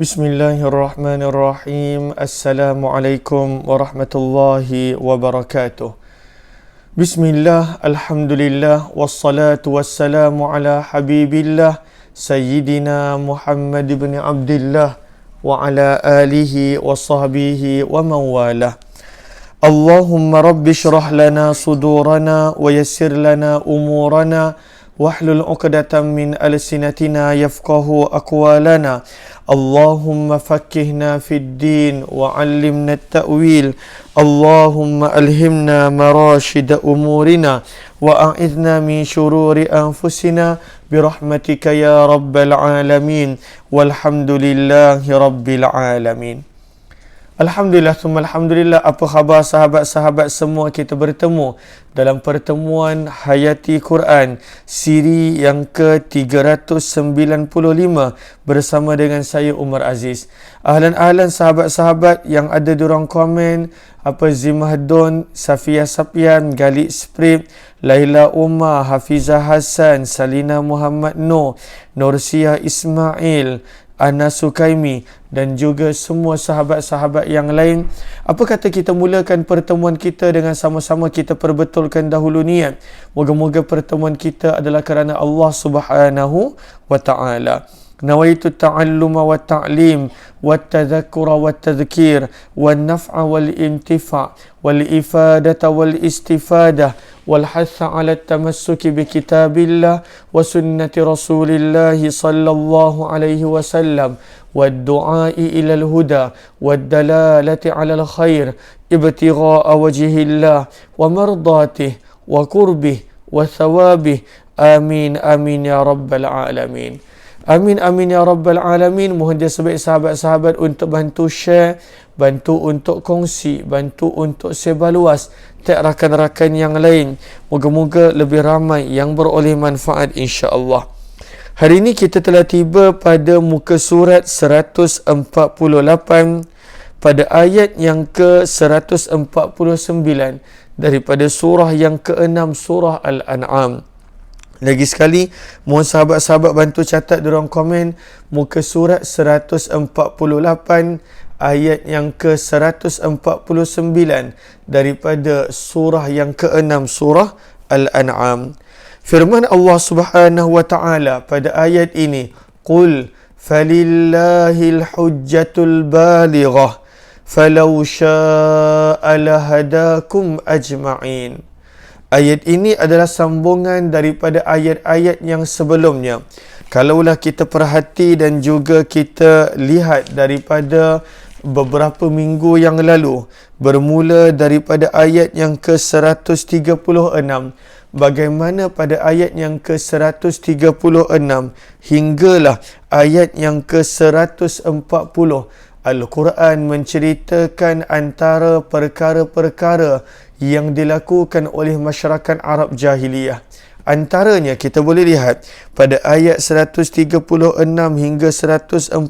Bismillahirrahmanirrahim. Assalamualaikum warahmatullahi wabarakatuh. Bismillah, alhamdulillah, wassalatu wassalamu ala habibillah Sayyidina Muhammad ibn Abdullah wa ala alihi wa sahbihi wa mawalah. Allahumma rabbi syrah lana sudurana wa yassir lana umurana wahlul 'uqdatam min alsinatina yafqahu aqwalana. Allahumma fakkihna fid din wa 'allimna at-ta'wil. Allahumma alhimna marashid umurina wa a'idna min shururi anfusina birahmatika ya rabbal alamin. Walhamdulillahi rabbil alamin. Alhamdulillah, alhamdulillah. Apa khabar sahabat-sahabat semua? Kita bertemu dalam pertemuan Hayati Quran siri yang ke-395 bersama dengan saya Umar Aziz. Ahlan sahabat-sahabat yang ada di ruang komen, Zimah Don, Safia Sapian, Galik Sprip, Laila Umar, Hafizah Hassan, Salina Muhammad Noor, Nursiah Ismail, Ana Sukaimi dan juga semua sahabat-sahabat yang lain. Apa kata kita mulakan pertemuan kita dengan sama-sama kita perbetulkan dahulu niat. Moga-moga pertemuan kita adalah kerana Allah Subhanahu wa ta'ala. Nawaitu ta'alluma wa ta'lim wa tadhakkura wa tadhkir wa naf'a wal intifa' wal ifadata wal istifadah wal hatha ala tamassuki bi kitabillah wa sunnati rasulillahi sallallahu alaihi wasallam wad du'ai ila al huda wad dalalati ala al khair ibtigha'a wajhillah wa mardatihi wa qurbih wa thawabihi. Amin amin ya rabbal alamin. Amin amin ya rabbal alamin. Mohon dia sebaik sahabat-sahabat untuk bantu share, bantu untuk kongsi, bantu untuk sebar luas tak rakan-rakan yang lain. Moga-moga lebih ramai yang beroleh manfaat insya-Allah. Hari ini kita telah tiba pada muka surat 148 pada ayat yang ke-149 daripada surah yang ke-6 surah Al-An'am. Lagi sekali, mohon sahabat-sahabat bantu catat di ruang komen muka surat 148 ayat yang ke-149 daripada surah yang ke-6 surah Al-An'am. Firman Allah Subhanahu wa ta'ala pada ayat ini, Qul falillahil hujjatul balighah falau sya'a lahadakum ajma'in. Ayat ini adalah sambungan daripada ayat-ayat yang sebelumnya. Kalaulah kita perhati dan juga kita lihat daripada beberapa minggu yang lalu, bermula daripada ayat yang ke-136, bagaimana pada ayat yang ke-136 hinggalah ayat yang ke-140, Al-Quran menceritakan antara perkara-perkara yang dilakukan oleh masyarakat Arab Jahiliyah. Antaranya kita boleh lihat pada ayat 136 hingga 140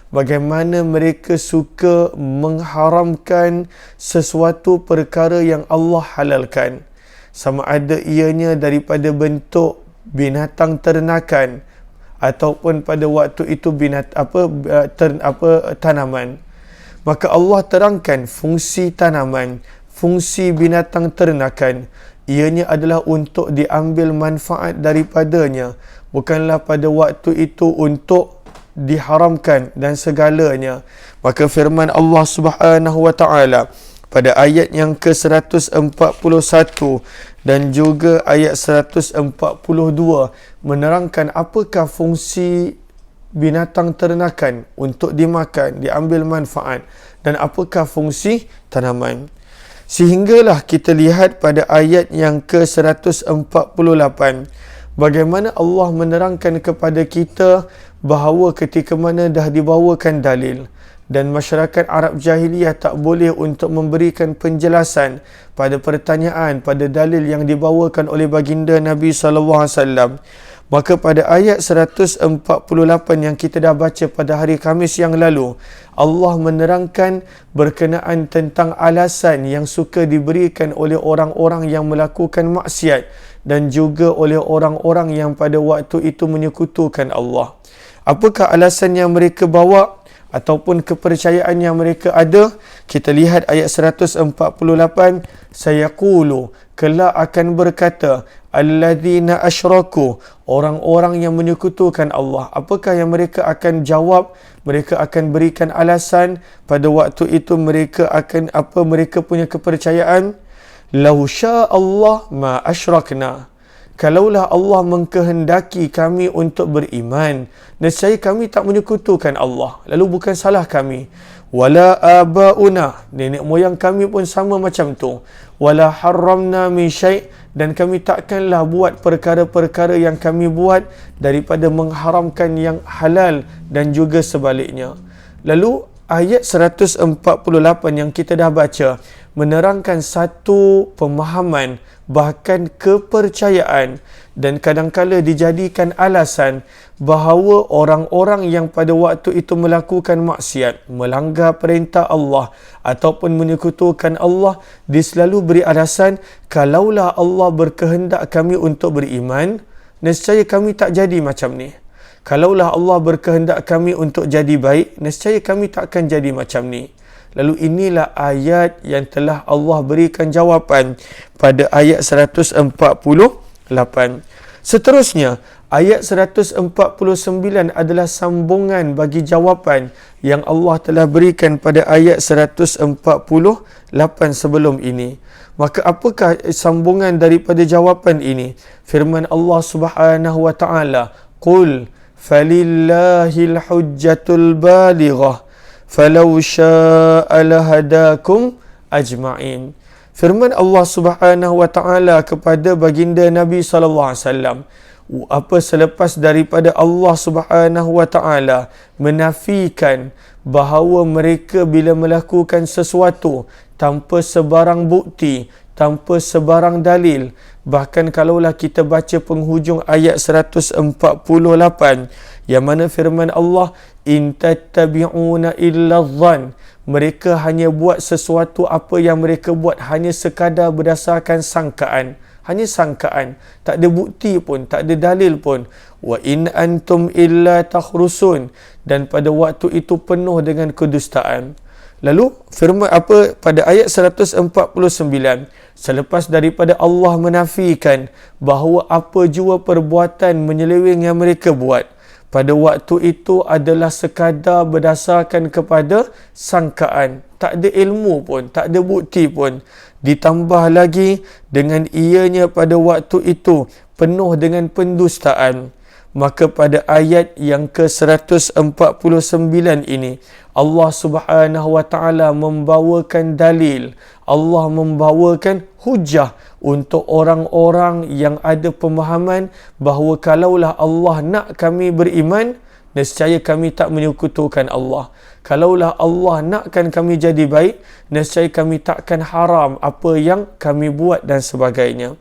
bagaimana mereka suka mengharamkan sesuatu perkara yang Allah halalkan, sama ada ianya daripada bentuk binatang ternakan ataupun pada waktu itu tanaman. Maka Allah terangkan fungsi tanaman, fungsi binatang ternakan, ianya adalah untuk diambil manfaat daripadanya, bukanlah pada waktu itu untuk diharamkan dan segalanya. Maka firman Allah Subhanahu wa ta'ala pada ayat yang ke-141 dan juga ayat 142 menerangkan apakah fungsi binatang ternakan untuk dimakan, diambil manfaat, dan apakah fungsi tanaman. Sehinggalah kita lihat pada ayat yang ke-148 bagaimana Allah menerangkan kepada kita bahawa ketika mana dah dibawakan dalil dan masyarakat Arab Jahiliyah tak boleh untuk memberikan penjelasan pada pertanyaan, pada dalil yang dibawakan oleh baginda Nabi SAW, maka pada ayat 148 yang kita dah baca pada hari Khamis yang lalu, Allah menerangkan berkenaan tentang alasan yang suka diberikan oleh orang-orang yang melakukan maksiat dan juga oleh orang-orang yang pada waktu itu menyekutukan Allah. Apakah alasan yang mereka bawa ataupun kepercayaan yang mereka ada? Kita lihat ayat 148. Sayaqulu, kelak akan berkata, alladzina asyraku, orang-orang yang menyekutukan Allah. Apakah yang mereka akan jawab? Mereka akan berikan alasan pada waktu itu. Mereka akan apa mereka punya kepercayaan? Lau syaa Allah ma asyrakna, kalaulah Allah mengkehendaki kami untuk beriman, nescaya kami tak menyekutukan Allah. Lalu bukan salah kami. Wala abauna, nenek moyang kami pun sama macam tu. Wala harramna min syai', dan kami takkanlah buat perkara-perkara yang kami buat daripada mengharamkan yang halal dan juga sebaliknya. Lalu ayat 148 yang kita dah baca menerangkan satu pemahaman, bahkan kepercayaan, dan kadang-kala dijadikan alasan bahawa orang-orang yang pada waktu itu melakukan maksiat, melanggar perintah Allah ataupun menyekutukan Allah, dia selalu beri alasan, kalaulah Allah berkehendak kami untuk beriman, nescaya kami tak jadi macam ni. Kalaulah Allah berkehendak kami untuk jadi baik, nescaya kami takkan jadi macam ni. Lalu inilah ayat yang telah Allah berikan jawapan pada ayat 148. Seterusnya, ayat 149 adalah sambungan bagi jawapan yang Allah telah berikan pada ayat 148 sebelum ini. Maka apakah sambungan daripada jawapan ini? Firman Allah Subhanahu wa taala, "Qul falillahil hujjatul balighah falau syaa lahadakum ajma'in." Firman Allah Subhanahu wa taala kepada baginda Nabi sallallahu alaihi wasallam, apa selepas daripada Allah Subhanahu wa taala menafikan bahawa mereka bila melakukan sesuatu tanpa sebarang bukti, tanpa sebarang dalil, bahkan kalaulah kita baca penghujung ayat 148 yang mana firman Allah, in tattabi'una illa dhann, mereka hanya buat sesuatu apa yang mereka buat hanya sekadar berdasarkan sangkaan, hanya sangkaan, tak ada bukti pun, tak ada dalil pun. Wa in antum illa takhrusun, dan pada waktu itu penuh dengan kedustaan. Lalu firman apa pada ayat 149, selepas daripada Allah menafikan bahawa apa jua perbuatan menyeleweng yang mereka buat pada waktu itu adalah sekadar berdasarkan kepada sangkaan, tak ada ilmu pun, tak ada bukti pun, ditambah lagi dengan ianya pada waktu itu penuh dengan pendustaan. Maka pada ayat yang ke-149 ini, Allah Subhanahu wa taala membawakan dalil, Allah membawakan hujah untuk orang-orang yang ada pemahaman bahawa kalaulah Allah nak kami beriman, nescaya kami tak menyekutukan Allah. Kalaulah Allah nakkan kami jadi baik, nescaya kami takkan haram apa yang kami buat dan sebagainya.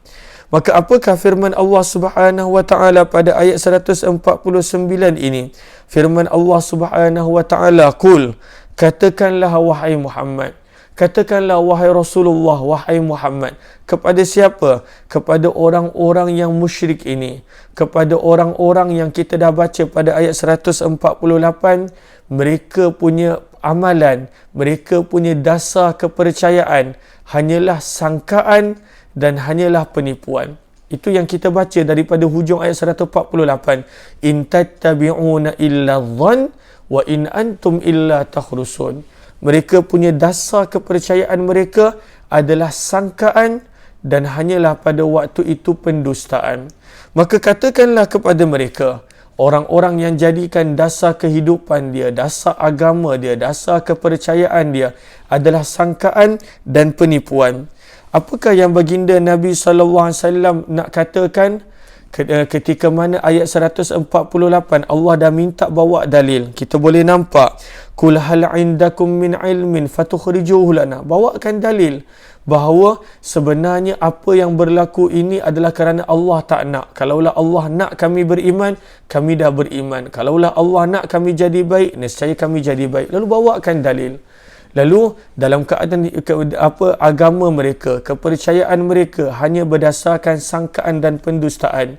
Maka apakah firman Allah Subhanahu wa taala pada ayat 149 ini? Firman Allah Subhanahu wa taala, "Qul", katakanlah wahai Muhammad, katakanlah wahai Rasulullah, wahai Muhammad, kepada siapa? Kepada orang-orang yang musyrik ini, kepada orang-orang yang kita dah baca pada ayat 148, mereka punya amalan, mereka punya dasar kepercayaan hanyalah sangkaan dan hanyalah penipuan. Itu yang kita baca daripada hujung ayat 148. In tattabi'una illa dhann wa in antum illa takhrusun. Mereka punya dasar kepercayaan mereka adalah sangkaan dan hanyalah pada waktu itu pendustaan. Maka katakanlah kepada mereka, orang-orang yang jadikan dasar kehidupan dia, dasar agama dia, dasar kepercayaan dia adalah sangkaan dan penipuan. Apakah yang baginda Nabi SAW nak katakan ketika mana ayat 148 Allah dah minta bawa dalil? Kita boleh nampak, kul hal indakum min ilmin fatukhrijuhu lana, bawakan dalil bahawa sebenarnya apa yang berlaku ini adalah kerana Allah tak nak. Kalaulah Allah nak kami beriman, kami dah beriman. Kalaulah Allah nak kami jadi baik, nescaya kami jadi baik. Lalu bawakan dalil. Lalu dalam keadaan agama mereka, kepercayaan mereka hanya berdasarkan sangkaan dan pendustaan,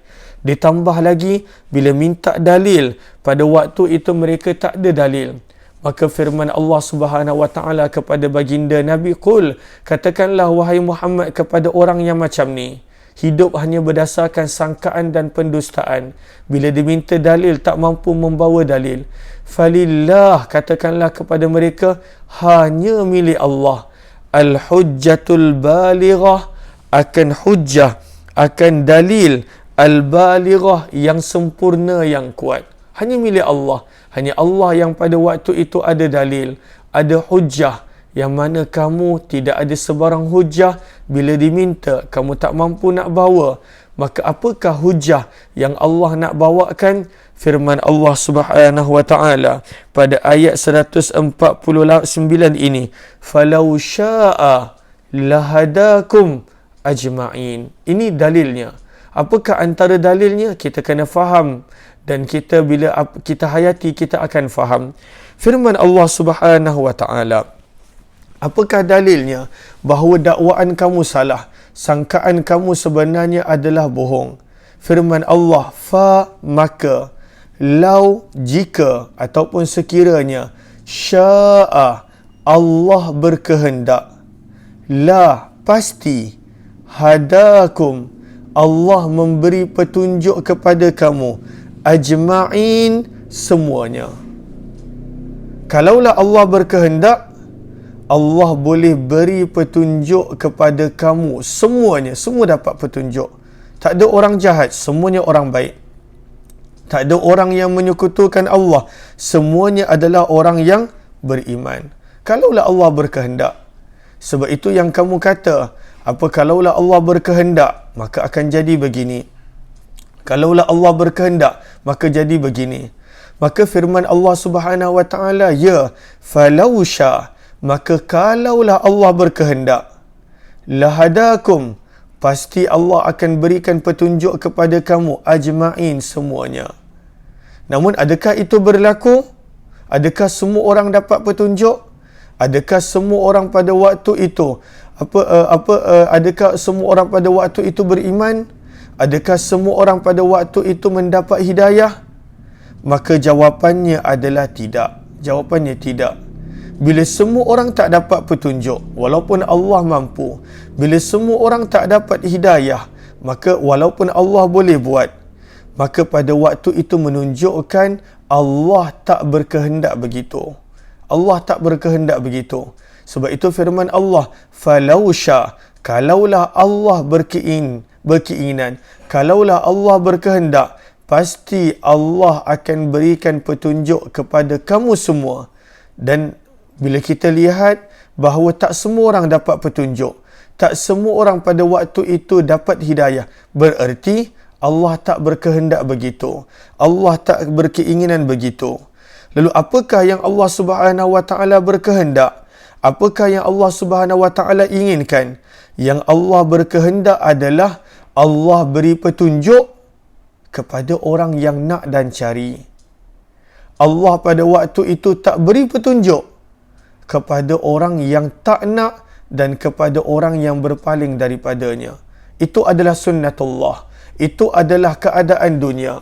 Ditambah lagi, bila minta dalil, pada waktu itu mereka tak ada dalil. Maka firman Allah Subhanahu wa taala kepada baginda Nabi, "Qul," katakanlah wahai Muhammad kepada orang yang macam ni, hidup hanya berdasarkan sangkaan dan pendustaan. Bila diminta dalil tak mampu membawa dalil. Falillah, katakanlah kepada mereka, hanya milik Allah. Al-hujjatul balighah, akan hujjah, akan dalil al-balighah yang sempurna, yang kuat. Hanya milik Allah. Hanya Allah yang pada waktu itu ada dalil, ada hujjah, yang mana kamu tidak ada sebarang hujjah. Bila diminta, kamu tak mampu nak bawa. Maka apakah hujjah yang Allah nak bawakan? Firman Allah Subhanahu wa taala pada ayat 149 ini, "Falau syaa lahadakum ajma'in." Ini dalilnya. Apakah antara dalilnya? Kita kena faham, dan kita bila kita hayati, kita akan faham. Firman Allah Subhanahu wa taala, apakah dalilnya bahawa dakwaan kamu salah, sangkaan kamu sebenarnya adalah bohong? Firman Allah, maka, lau, jika, ataupun sekiranya, syaa, Allah berkehendak, pasti, hadakum, Allah memberi petunjuk kepada kamu, ajma'in, semuanya. Kalaulah Allah berkehendak, Allah boleh beri petunjuk kepada kamu semuanya. Semua dapat petunjuk. Tak ada orang jahat, semuanya orang baik. Tak ada orang yang menyekutukan Allah, semuanya adalah orang yang beriman. Kalaulah Allah berkehendak. Sebab itu yang kamu kata, apa kalaulah Allah berkehendak, maka akan jadi begini. Kalaulah Allah berkehendak, maka jadi begini. Maka firman Allah Subhanahu wa taala, ya, falau sya, maka kalaulah Allah berkehendak, lahadakum, pasti Allah akan berikan petunjuk kepada kamu, ajma'in, semuanya. Namun adakah itu berlaku? Adakah semua orang dapat petunjuk? Adakah semua orang pada waktu itu adakah semua orang pada waktu itu beriman? Adakah semua orang pada waktu itu mendapat hidayah? Maka jawapannya adalah tidak. Jawapannya tidak. Bila semua orang tak dapat petunjuk, walaupun Allah mampu. Bila semua orang tak dapat hidayah, maka walaupun Allah boleh buat, maka pada waktu itu menunjukkan Allah tak berkehendak begitu. Allah tak berkehendak begitu. Sebab itu firman Allah, falau sya, kalaulah Allah berkeinginan, kalaulah Allah berkehendak, pasti Allah akan berikan petunjuk kepada kamu semua. Dan bila kita lihat bahawa tak semua orang dapat petunjuk, tak semua orang pada waktu itu dapat hidayah, bererti Allah tak berkehendak begitu. Allah tak berkeinginan begitu. Lalu apakah yang Allah Subhanahu wa taala berkehendak? Apakah yang Allah Subhanahu wa taala inginkan? Yang Allah berkehendak adalah Allah beri petunjuk kepada orang yang nak dan cari. Allah pada waktu itu tak beri petunjuk kepada orang yang tak nak dan kepada orang yang berpaling daripadanya. Itu adalah sunnatullah. Itu adalah keadaan dunia.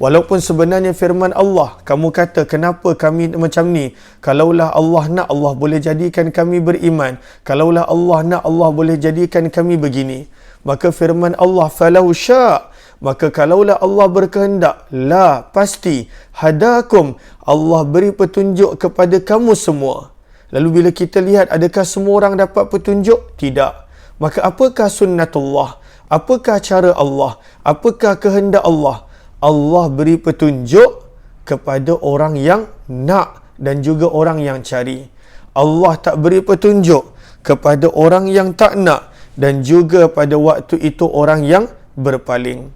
Walaupun sebenarnya firman Allah, kamu kata, kenapa kami macam ni? Kalaulah Allah nak, Allah boleh jadikan kami beriman. Kalaulah Allah nak, Allah boleh jadikan kami begini. Maka firman Allah, falau sya', maka kalaulah Allah berkehendak, pasti, hadakum, Allah beri petunjuk kepada kamu semua. Lalu bila kita lihat, adakah semua orang dapat petunjuk? Tidak. Maka apakah sunnatullah? Apakah cara Allah? Apakah kehendak Allah? Allah beri petunjuk kepada orang yang nak dan juga orang yang cari. Allah tak beri petunjuk kepada orang yang tak nak dan juga pada waktu itu orang yang berpaling.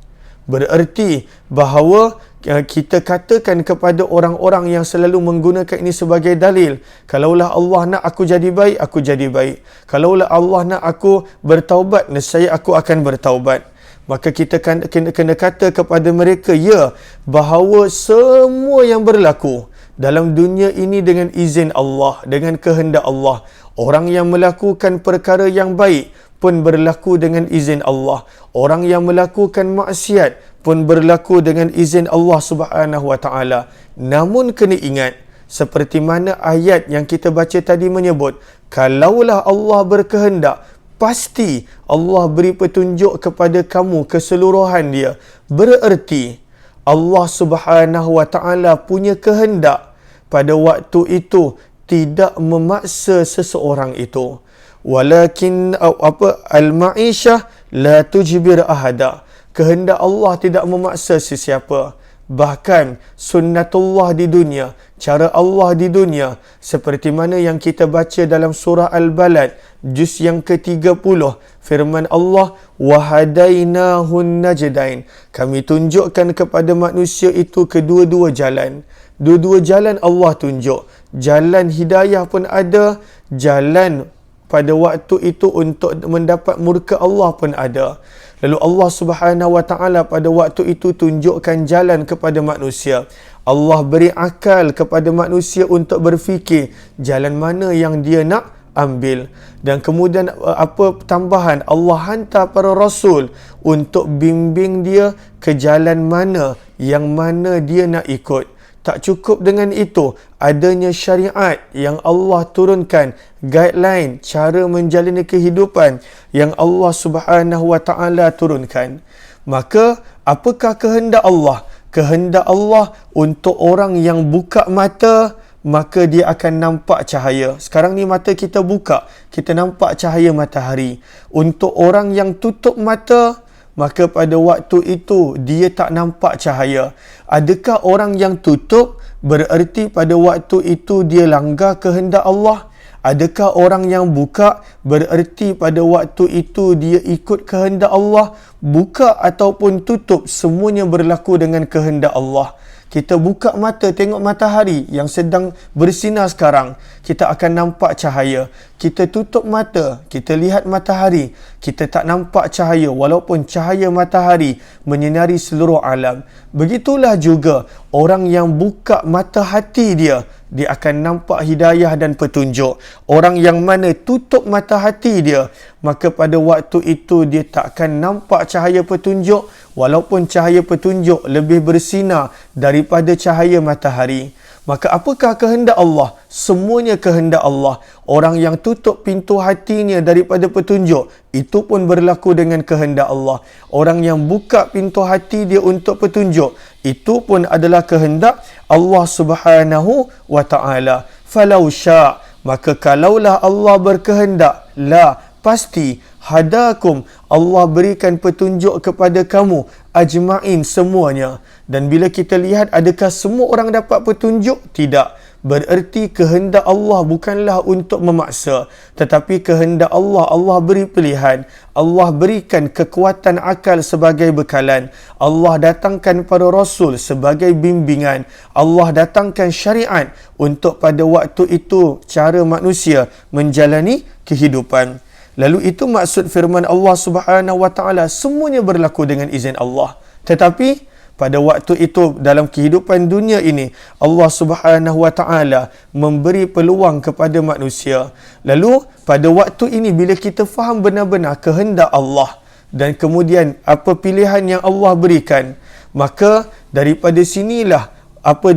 Bererti bahawa kita katakan kepada orang-orang yang selalu menggunakan ini sebagai dalil, kalaulah Allah nak aku jadi baik, aku jadi baik. Kalaulah Allah nak aku bertaubat, nescaya aku akan bertaubat. Maka kita kena kata kepada mereka, ya, bahawa semua yang berlaku dalam dunia ini dengan izin Allah, dengan kehendak Allah. Orang yang melakukan perkara yang baik, pun berlaku dengan izin Allah. Orang yang melakukan maksiat pun berlaku dengan izin Allah Subhanahu wa taala. Namun kena ingat, seperti mana ayat yang kita baca tadi menyebut, kalaulah Allah berkehendak, pasti Allah beri petunjuk kepada kamu keseluruhan dia. Bererti Allah Subhanahu wa taala punya kehendak pada waktu itu tidak memaksa seseorang itu. Walakin al-ma'isyah la tujbir ahada. Kehendak Allah tidak memaksa sesiapa. Bahkan sunnatullah di dunia, cara Allah di dunia, seperti mana yang kita baca dalam surah Al-Balad juz yang ke-30, firman Allah, wahadainahun najdain. Kami tunjukkan kepada manusia itu kedua-dua jalan. Dua-dua jalan Allah tunjuk. Jalan hidayah pun ada, jalan pada waktu itu untuk mendapat murka Allah pun ada. Lalu Allah Subhanahu wa taala pada waktu itu tunjukkan jalan kepada manusia. Allah beri akal kepada manusia untuk berfikir jalan mana yang dia nak ambil. Dan kemudian apa tambahan, Allah hantar para rasul untuk bimbing dia ke jalan mana yang mana dia nak ikut. Tak cukup dengan itu, adanya syariat yang Allah turunkan, guideline, cara menjalani kehidupan yang Allah Subhanahu wa taala turunkan. Maka, apakah kehendak Allah? Kehendak Allah untuk orang yang buka mata, maka dia akan nampak cahaya. Sekarang ni mata kita buka, kita nampak cahaya matahari. Untuk orang yang tutup mata, maka pada waktu itu dia tak nampak cahaya. Adakah orang yang tutup bererti pada waktu itu dia langgar kehendak Allah? Adakah orang yang buka bererti pada waktu itu dia ikut kehendak Allah? Buka ataupun tutup, semuanya berlaku dengan kehendak Allah. Kita buka mata tengok matahari yang sedang bersinar sekarang, kita akan nampak cahaya. Kita tutup mata, kita lihat matahari, kita tak nampak cahaya walaupun cahaya matahari menyinari seluruh alam. Begitulah juga orang yang buka mata hati dia, dia akan nampak hidayah dan petunjuk. Orang yang mana tutup mata hati dia, maka pada waktu itu dia tak akan nampak cahaya petunjuk walaupun cahaya petunjuk lebih bersinar daripada cahaya matahari. Maka apakah kehendak Allah? Semuanya kehendak Allah. Orang yang tutup pintu hatinya daripada petunjuk, itu pun berlaku dengan kehendak Allah. Orang yang buka pintu hati dia untuk petunjuk, itu pun adalah kehendak Allah Subhanahu wa ta'ala. Falau sya', maka kalaulah Allah berkehendak, la, pasti, hadakum, Allah berikan petunjuk kepada kamu, ajma'in, semuanya. Dan bila kita lihat adakah semua orang dapat petunjuk? Tidak. Bererti kehendak Allah bukanlah untuk memaksa, tetapi kehendak Allah, Allah beri pilihan. Allah berikan kekuatan akal sebagai bekalan. Allah datangkan para rasul sebagai bimbingan. Allah datangkan syariat untuk pada waktu itu cara manusia menjalani kehidupan. Lalu itu maksud firman Allah Subhanahu wa taala, semuanya berlaku dengan izin Allah. Tetapi pada waktu itu dalam kehidupan dunia ini, Allah Subhanahu wa taala memberi peluang kepada manusia. Lalu pada waktu ini bila kita faham benar-benar kehendak Allah dan kemudian apa pilihan yang Allah berikan, maka daripada sinilah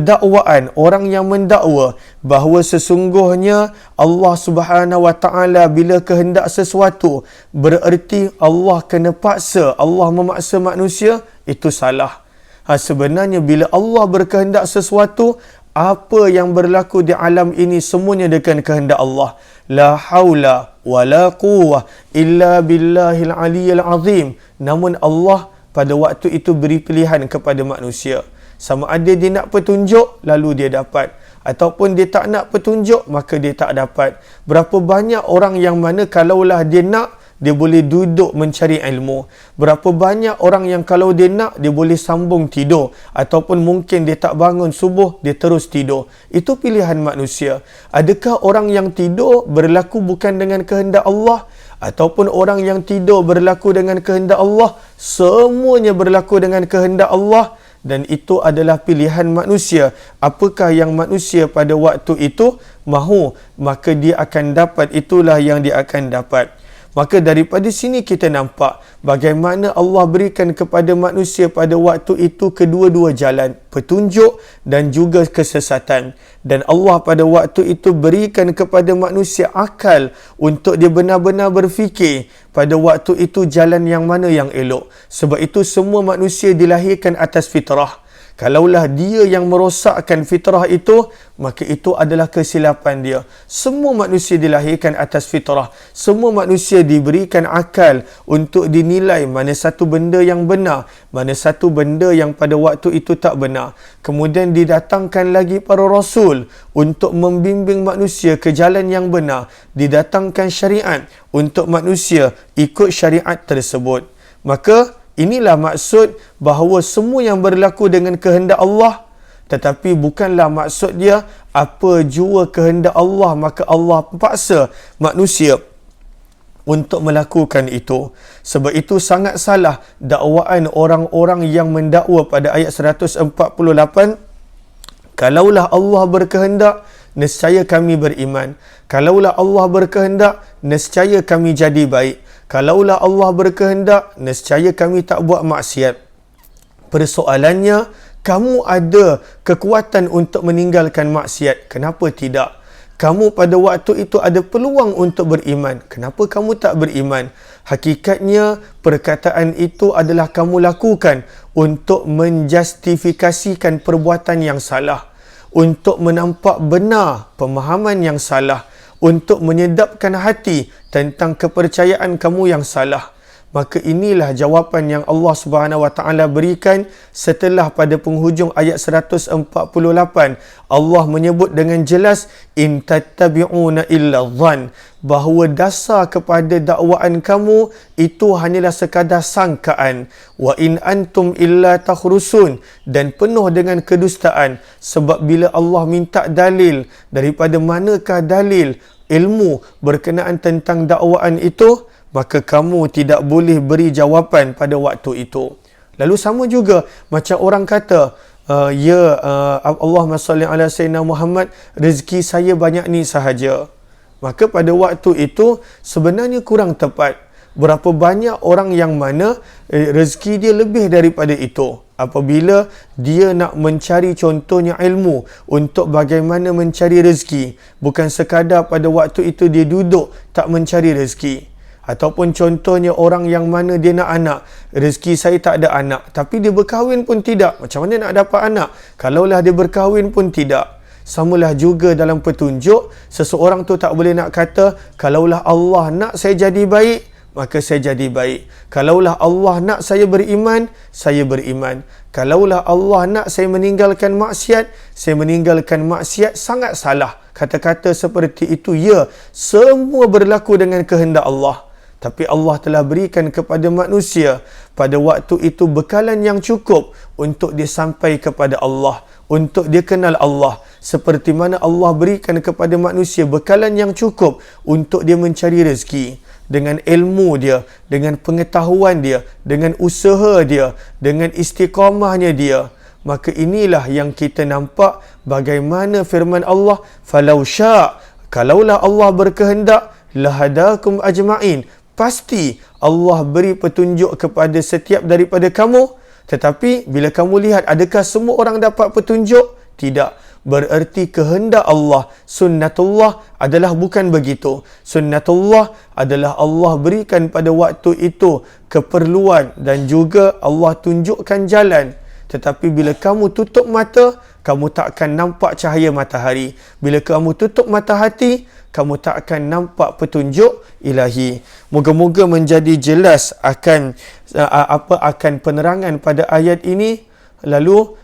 dakwaan orang yang mendakwa bahawa sesungguhnya Allah Subhanahu wa taala bila kehendak sesuatu bererti Allah kena paksa, Allah memaksa manusia, itu salah. Sebenarnya bila Allah berkehendak sesuatu, apa yang berlaku di alam ini semuanya dengan kehendak Allah. La haula wa la quwwah illa billahil aliyyil azim. Namun Allah pada waktu itu beri pilihan kepada manusia. Sama ada dia nak petunjuk, lalu dia dapat. Ataupun dia tak nak petunjuk, maka dia tak dapat. Berapa banyak orang yang mana kalaulah dia nak, dia boleh duduk mencari ilmu. Berapa banyak orang yang kalau dia nak, dia boleh sambung tidur. Ataupun mungkin dia tak bangun subuh, dia terus tidur. Itu pilihan manusia. Adakah orang yang tidur berlaku bukan dengan kehendak Allah? Ataupun orang yang tidur berlaku dengan kehendak Allah? Semuanya berlaku dengan kehendak Allah. Dan itu adalah pilihan manusia. Apakah yang manusia pada waktu itu mahu, maka dia akan dapat, itulah yang dia akan dapat. Maka daripada sini kita nampak bagaimana Allah berikan kepada manusia pada waktu itu kedua-dua jalan, petunjuk dan juga kesesatan. Dan Allah pada waktu itu berikan kepada manusia akal untuk dia benar-benar berfikir pada waktu itu jalan yang mana yang elok. Sebab itu semua manusia dilahirkan atas fitrah. Kalaulah dia yang merosakkan fitrah itu, maka itu adalah kesilapan dia. Semua manusia dilahirkan atas fitrah. Semua manusia diberikan akal untuk dinilai mana satu benda yang benar, mana satu benda yang pada waktu itu tak benar. Kemudian didatangkan lagi para rasul untuk membimbing manusia ke jalan yang benar. Didatangkan syariat untuk manusia ikut syariat tersebut. Maka inilah maksud bahawa semua yang berlaku dengan kehendak Allah, tetapi bukanlah maksud dia apa jua kehendak Allah maka Allah paksa manusia untuk melakukan itu. Sebab itu sangat salah dakwaan orang-orang yang mendakwa pada ayat 148, kalaulah Allah berkehendak, nescaya kami beriman. Kalaulah Allah berkehendak, nescaya kami jadi baik. Kalaulah Allah berkehendak, nescaya kami tak buat maksiat. Persoalannya, kamu ada kekuatan untuk meninggalkan maksiat. Kenapa tidak? Kamu pada waktu itu ada peluang untuk beriman. Kenapa kamu tak beriman? Hakikatnya, perkataan itu adalah kamu lakukan untuk menjustifikasikan perbuatan yang salah, untuk menampak benar pemahaman yang salah, untuk menyedapkan hati tentang kepercayaan kamu yang salah. Maka inilah jawapan yang Allah Subhanahu Wa Taala berikan setelah pada penghujung ayat 148 Allah menyebut dengan jelas, in tattabi'una illa dhann, bahawa dasar kepada dakwaan kamu itu hanyalah sekadar sangkaan, wa in antum illa takhrusun, dan penuh dengan kedustaan. Sebab bila Allah minta dalil, daripada manakah dalil ilmu berkenaan tentang dakwaan itu, maka kamu tidak boleh beri jawapan pada waktu itu. Lalu sama juga macam orang kata, Allahumma salli ala Sayyidina Muhammad, rezeki saya banyak ni sahaja. Maka pada waktu itu sebenarnya kurang tepat. Berapa banyak orang yang mana rezeki dia lebih daripada itu. Apabila dia nak mencari contohnya ilmu untuk bagaimana mencari rezeki, bukan sekadar pada waktu itu dia duduk tak mencari rezeki. Ataupun contohnya orang yang mana dia nak anak, rezeki saya tak ada anak, tapi dia berkahwin pun tidak. Macam mana nak dapat anak? Kalaulah dia berkahwin pun tidak. Samalah juga dalam petunjuk, seseorang tu tak boleh nak kata, kalaulah Allah nak saya jadi baik, maka saya jadi baik. Kalaulah Allah nak saya beriman, saya beriman. Kalaulah Allah nak saya meninggalkan maksiat, saya meninggalkan maksiat. Sangat salah kata-kata seperti itu. Ya, semua berlaku dengan kehendak Allah. Tapi Allah telah berikan kepada manusia pada waktu itu bekalan yang cukup untuk dia sampai kepada Allah, untuk dia kenal Allah. Seperti mana Allah berikan kepada manusia bekalan yang cukup untuk dia mencari rezeki. Dengan ilmu dia, dengan pengetahuan dia, dengan usaha dia, dengan istiqamahnya dia. Maka inilah yang kita nampak bagaimana firman Allah, falau sya', kalaulah Allah berkehendak, lahadakum ajma'in, pasti Allah beri petunjuk kepada setiap daripada kamu. Tetapi bila kamu lihat, adakah semua orang dapat petunjuk? Tidak. Bererti kehendak Allah, sunnatullah adalah bukan begitu. Sunnatullah adalah Allah berikan pada waktu itu keperluan dan juga Allah tunjukkan jalan. Tetapi bila kamu tutup mata, kamu tak akan nampak cahaya matahari. Bila kamu tutup mata hati, kamu tak akan nampak petunjuk ilahi. Moga-moga menjadi jelas akan akan penerangan pada ayat ini. Lalu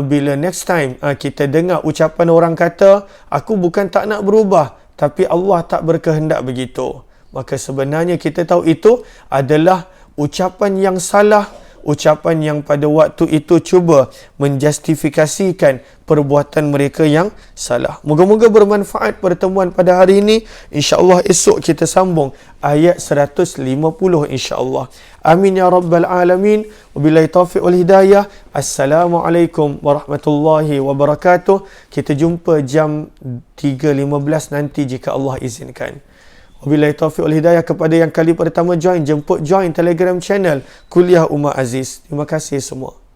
bila next time kita dengar ucapan orang kata, aku bukan tak nak berubah, tapi Allah tak berkehendak begitu, maka sebenarnya kita tahu itu adalah ucapan yang salah, ucapan yang pada waktu itu cuba menjustifikasikan perbuatan mereka yang salah. Moga-moga bermanfaat pertemuan pada hari ini. InsyaAllah esok kita sambung ayat 150 insyaAllah. Amin ya Rabbal Alamin. Wabillahi taufiq wal hidayah. Assalamualaikum warahmatullahi wabarakatuh. Kita jumpa jam 3.15 nanti jika Allah izinkan. Wabillahi taufiq wal hidayah. Kepada yang kali pertama join, jemput join Telegram channel Kuliah Umar Aziz. Terima kasih semua.